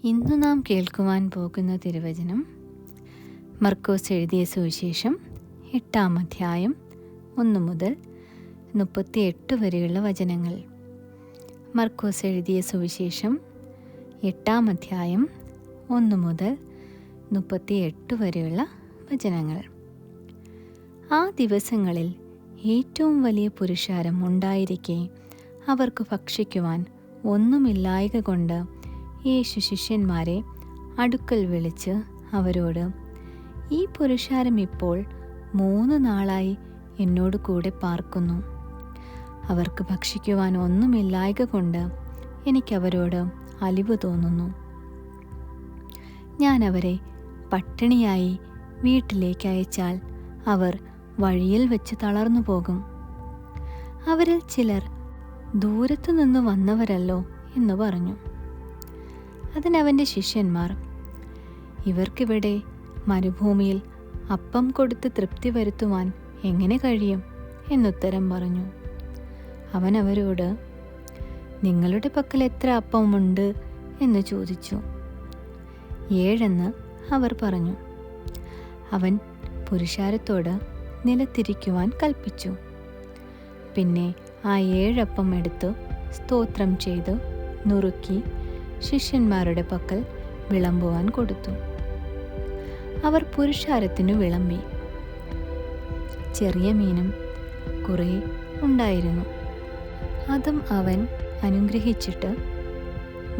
ഇന്നു നാം കേൾക്കുവാൻ പോകുന്ന തിരുവചനം മർക്കോസ് എഴുതിയ സുവിശേഷം 8-ാം അധ്യായം 1 മുതൽ 38 വരെയുള്ള വചനങ്ങൾ. മർക്കോസ് എഴുതിയ സുവിശേഷം 8-ാം അധ്യായം 1 മുതൽ 38 വരെയുള്ള വചനങ്ങൾ. ആ ദിവസങ്ങളിൽ ഏറ്റവും വലിയ പുരുഷാരം ഉണ്ടായിരിക്കെ അവർക്ക് ഭക്ഷിക്കുവാൻ ഒന്നുമില്ലായ്ക കൊണ്ട് യേശു ശിഷ്യന്മാരെ അടുക്കൽ വിളിച്ച് അവരോട്, ഈ പുരുഷാരം ഇപ്പോൾ 3 നാളായി എന്നോട് കൂടെ പാർക്കുന്നു. അവർക്ക് ഭക്ഷിക്കുവാൻ ഒന്നുമില്ലായ്ക കൊണ്ട് എനിക്കവരോട് അലിവ് തോന്നുന്നു. ഞാൻ അവരെ പട്ടിണിയായി വീട്ടിലേക്ക് അയച്ചാൽ അവർ വഴിയിൽ വെച്ച് തളർന്നു പോകും. അവരിൽ ചിലർ ദൂരത്തു നിന്ന് വന്നവരല്ലോ എന്ന് പറഞ്ഞു. അതിനവൻ്റെ ശിഷ്യന്മാർ, ഇവർക്കിവിടെ മരുഭൂമിയിൽ അപ്പം കൊടുത്ത് തൃപ്തി വരുത്തുവാൻ എങ്ങനെ കഴിയും എന്നുത്തരം പറഞ്ഞു. അവൻ അവരോട്, നിങ്ങളുടെ പക്കൽ എത്ര അപ്പമുണ്ട് എന്ന് ചോദിച്ചു. 7 അവർ പറഞ്ഞു. അവൻ പുരുഷാരത്തോട് നിലത്തിരിക്കുവാൻ കൽപ്പിച്ചു. പിന്നെ ആ 7 അപ്പം എടുത്ത് സ്തോത്രം ചെയ്ത് നുറുക്കി ശിഷ്യന്മാരുടെ പക്കൽ വിളമ്പുവാൻ കൊടുത്തു. അവർ പുരുഷാരത്തിനു വിളമ്പി. ചെറിയ മീനും കുറേ ഉണ്ടായിരുന്നു. അതും അവൻ അനുഗ്രഹിച്ചിട്ട്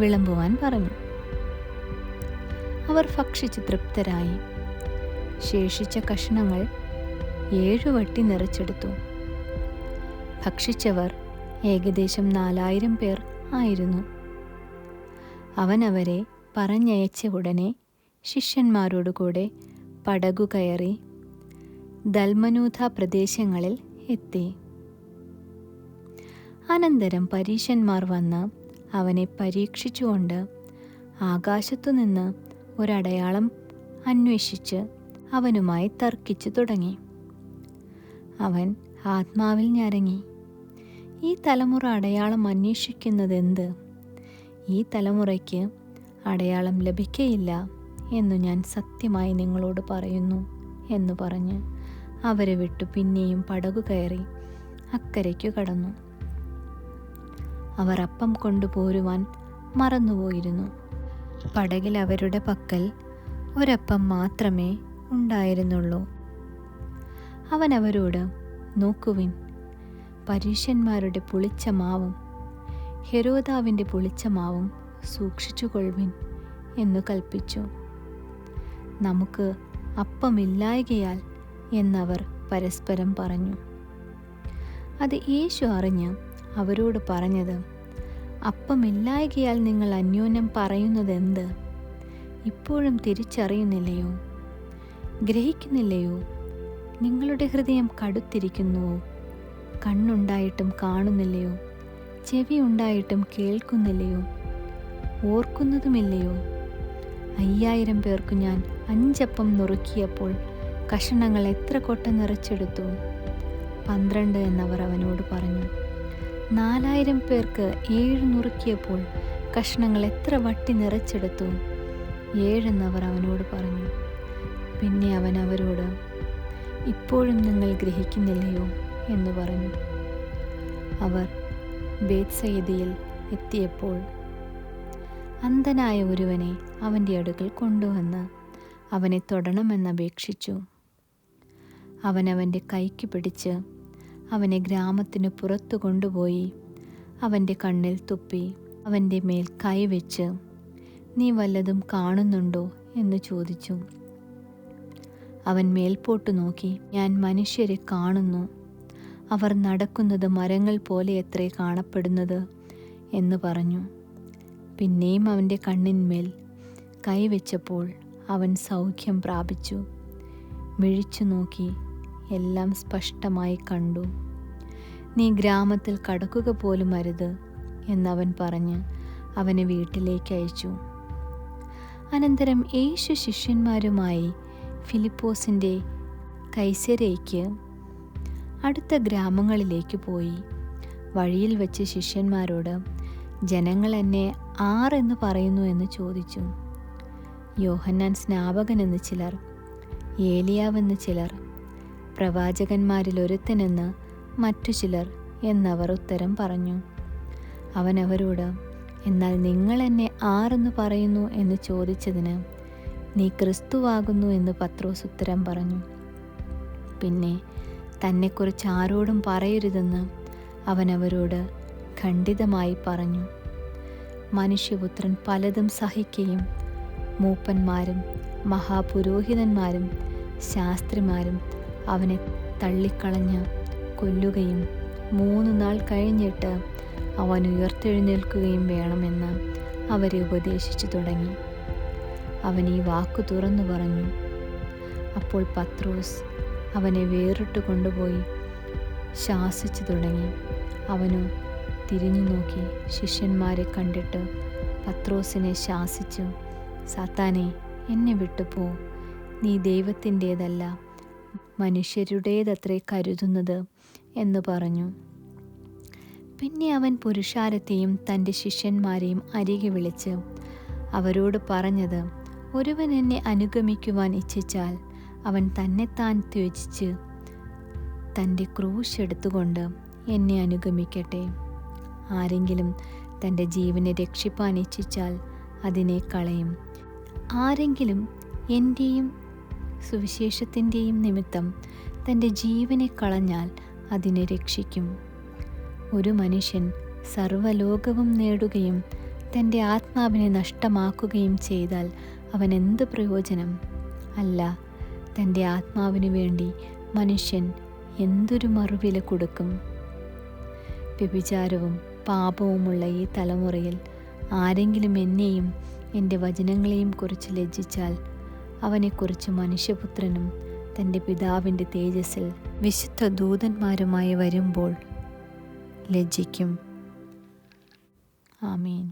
വിളമ്പുവാൻ പറഞ്ഞു. അവർ ഭക്ഷിച്ച് തൃപ്തരായി. ശേഷിച്ച കഷണങ്ങൾ 7 വട്ടി നിറച്ചെടുത്തു. ഭക്ഷിച്ചവർ ഏകദേശം 4000 പേർ ആയിരുന്നു. അവൻ അവരെ പറഞ്ഞയച്ച ഉടനെ ശിഷ്യന്മാരോടുകൂടെ പടകു കയറി ദൽമനൂഥ പ്രദേശങ്ങളിൽ എത്തി. അനന്തരം പരീശന്മാർ വന്ന് അവനെ പരീക്ഷിച്ചുകൊണ്ട് ആകാശത്തുനിന്ന് ഒരടയാളം അന്വേഷിച്ച് അവനുമായി തർക്കിച്ചു തുടങ്ങി. അവൻ ആത്മാവിൽ ഞരങ്ങി, ഈ തലമുറ അടയാളം അന്വേഷിക്കുന്നതെന്ത്? ഈ തലമുറയ്ക്ക് അടയാളം ലഭിക്കയില്ല എന്നു ഞാൻ സത്യമായി നിങ്ങളോട് പറയുന്നു എന്ന് പറഞ്ഞ് അവരെ വിട്ടു പിന്നെയും പടകു കയറി അക്കരയ്ക്കു കടന്നു. അവർ അപ്പം കൊണ്ടുപോരുവാൻ മറന്നുപോയിരുന്നു. പടകിൽ അവരുടെ പക്കൽ ഒരപ്പം മാത്രമേ ഉണ്ടായിരുന്നുള്ളൂ. അവൻ അവരോട്, നോക്കുവിൻ, പരീശന്മാരുടെ പുളിച്ച മാവും ഹെരോദാവിൻ്റെ പുളിച്ച മാവും സൂക്ഷിച്ചുകൊള്ളുവിൻ എന്നു കൽപ്പിച്ചു. നമുക്ക് അപ്പമില്ലായ്കയാൽ എന്നവർ പരസ്പരം പറഞ്ഞു. അത് യേശു അറിഞ്ഞ് അവരോട് പറഞ്ഞത്, അപ്പമില്ലായ്കയാൽ നിങ്ങൾ അന്യോന്യം പറയുന്നതെന്ത്? ഇപ്പോഴും തിരിച്ചറിയുന്നില്ലയോ? ഗ്രഹിക്കുന്നില്ലയോ? നിങ്ങളുടെ ഹൃദയം കടുത്തിരിക്കുന്നുവോ? കണ്ണുണ്ടായിട്ടും കാണുന്നില്ലയോ? ചെവി ഉണ്ടായിട്ടും കേൾക്കുന്നില്ലയോ? ഓർക്കുന്നതുമില്ലയോ? 5000 പേർക്കു ഞാൻ 5 അപ്പം നുറുക്കിയപ്പോൾ കഷണങ്ങൾ എത്ര കൊട്ട നിറച്ചെടുത്തു? 12 എന്നവർ അവനോട് പറഞ്ഞു. 4000 പേർക്ക് 7 നുറുക്കിയപ്പോൾ കഷണങ്ങൾ എത്ര വട്ടി നിറച്ചെടുത്തു? 7 എന്നവർ അവനോട് പറഞ്ഞു. പിന്നെ അവൻ അവരോട്, ഇപ്പോഴും നിങ്ങൾ ഗ്രഹിക്കുന്നില്ലയോ എന്ന് പറഞ്ഞു. അവർ ബേത്സയിദയിൽ എത്തിയപ്പോൾ അന്ധനായ ഒരുവനെ അവൻ്റെ അടുക്കൽ കൊണ്ടുവന്ന് അവനെ തൊടണമെന്നപേക്ഷിച്ചു. അവൻ അവൻ്റെ കൈക്ക് പിടിച്ച് അവനെ ഗ്രാമത്തിന് പുറത്തു കൊണ്ടുപോയി അവൻ്റെ കണ്ണിൽ തുപ്പി അവൻ്റെ മേൽ കൈവച്ച്, നീ വല്ലതും കാണുന്നുണ്ടോ എന്ന് ചോദിച്ചു. അവൻ മേൽപോട്ട് നോക്കി, ഞാൻ മനുഷ്യരെ കാണുന്നു, അവർ നടക്കുന്നത് മരങ്ങൾ പോലെ എത്രേ കാണപ്പെടുന്നത് എന്ന് പറഞ്ഞു. പിന്നെയും അവൻ്റെ കണ്ണിന്മേൽ കൈവച്ചപ്പോൾ അവൻ സൗഖ്യം പ്രാപിച്ചു. മിഴിച്ചു നോക്കി എല്ലാം സ്പഷ്ടമായി കണ്ടു. നീ ഗ്രാമത്തിൽ കടക്കുക പോലും അരുത് എന്നവൻ പറഞ്ഞ് അവനെ വീട്ടിലേക്ക് അയച്ചു. അനന്തരം യേശു ശിഷ്യന്മാരുമായി ഫിലിപ്പോസിൻ്റെ കൈസരയ്ക്ക് അടുത്ത ഗ്രാമങ്ങളിലേക്ക് പോയി. വഴിയിൽ വച്ച് ശിഷ്യന്മാരോട്, ജനങ്ങൾ എന്നെ ആരെന്ന് പറയുന്നു എന്ന് ചോദിച്ചു. യോഹന്നാൻ സ്നാപകനെന്ന് ചിലർ, ഏലിയാവെന്ന് ചിലർ, പ്രവാചകന്മാരിൽ ഒരുത്തനെന്ന് മറ്റു ചിലർ എന്നവർ ഉത്തരം പറഞ്ഞു. അവൻ അവരോട്, എന്നാൽ നിങ്ങൾ എന്നെ ആരെന്ന് പറയുന്നു എന്ന് ചോദിച്ചതിന്, നീ ക്രിസ്തുവാകുന്നു എന്ന് പത്രോസ് ഉത്തരം പറഞ്ഞു. പിന്നെ തന്നെക്കുറിച്ച് ആരോടും പറയരുതെന്ന് അവൻ അവരോട് ഖണ്ഡിതമായി പറഞ്ഞു. മനുഷ്യപുത്രൻ പലതും സഹിക്കുകയും മൂപ്പന്മാരും മഹാപുരോഹിതന്മാരും ശാസ്ത്രിമാരും അവനെ തള്ളിക്കളഞ്ഞ് കൊല്ലുകയും 3 നാൾ കഴിഞ്ഞിട്ട് അവൻ ഉയർത്തെഴുന്നേൽക്കുകയും വേണമെന്ന് അവരെ ഉപദേശിച്ചു തുടങ്ങി. അവൻ ഈ വാക്കു തുറന്നു പറഞ്ഞു. അപ്പോൾ പത്രോസ് അവനെ വേറിട്ട് കൊണ്ടുപോയി ശാസിച്ചു തുടങ്ങി. അവനു തിരിഞ്ഞു നോക്കി ശിഷ്യന്മാരെ കണ്ടിട്ട് പത്രോസിനെ ശാസിച്ചു, സാത്താനെ, എന്നെ വിട്ടുപോ, നീ ദൈവത്തിൻ്റേതല്ല മനുഷ്യരുടേതത്രേ കരുതുന്നത് എന്ന് പറഞ്ഞു. പിന്നെ അവൻ പുരുഷാരത്തെയും തൻ്റെ ശിഷ്യന്മാരെയും അരികെ വിളിച്ച് അവരോട് പറഞ്ഞത്, ഒരുവൻ എന്നെ അനുഗമിക്കുവാൻ ഇച്ഛിച്ചാൽ അവൻ തന്നെത്താൻ ത്യജിച്ച് തൻ്റെ ക്രൂശ് എടുത്തുകൊണ്ട് എന്നെ അനുഗമിക്കട്ടെ. ആരെങ്കിലും തൻ്റെ ജീവനെ രക്ഷിപ്പാൻ ഇച്ഛിച്ചാൽ അതിനെ കളയും. ആരെങ്കിലും എൻ്റെയും സുവിശേഷത്തിൻ്റെയും നിമിത്തം തൻ്റെ ജീവനെ കളഞ്ഞാൽ അതിനെ രക്ഷിക്കും. ഒരു മനുഷ്യൻ സർവ്വലോകവും നേടുകയും തൻ്റെ ആത്മാവിനെ നഷ്ടമാക്കുകയും ചെയ്താൽ അവൻ എന്ത് പ്രയോജനം? അല്ല, തൻ്റെ ആത്മാവിനു വേണ്ടി മനുഷ്യൻ എന്തൊരു മറുവില കൊടുക്കും? വ്യഭിചാരവും പാപവുമുള്ള ഈ തലമുറയിൽ ആരെങ്കിലും എന്നെയും എൻ്റെ വചനങ്ങളെയും കുറിച്ച് ലജ്ജിച്ചാൽ അവനെക്കുറിച്ച് മനുഷ്യപുത്രനും തൻ്റെ പിതാവിൻ്റെ തേജസ്സിൽ വിശുദ്ധ ദൂതന്മാരുമായി വരുമ്പോൾ ലജ്ജിക്കും. ആമേൻ.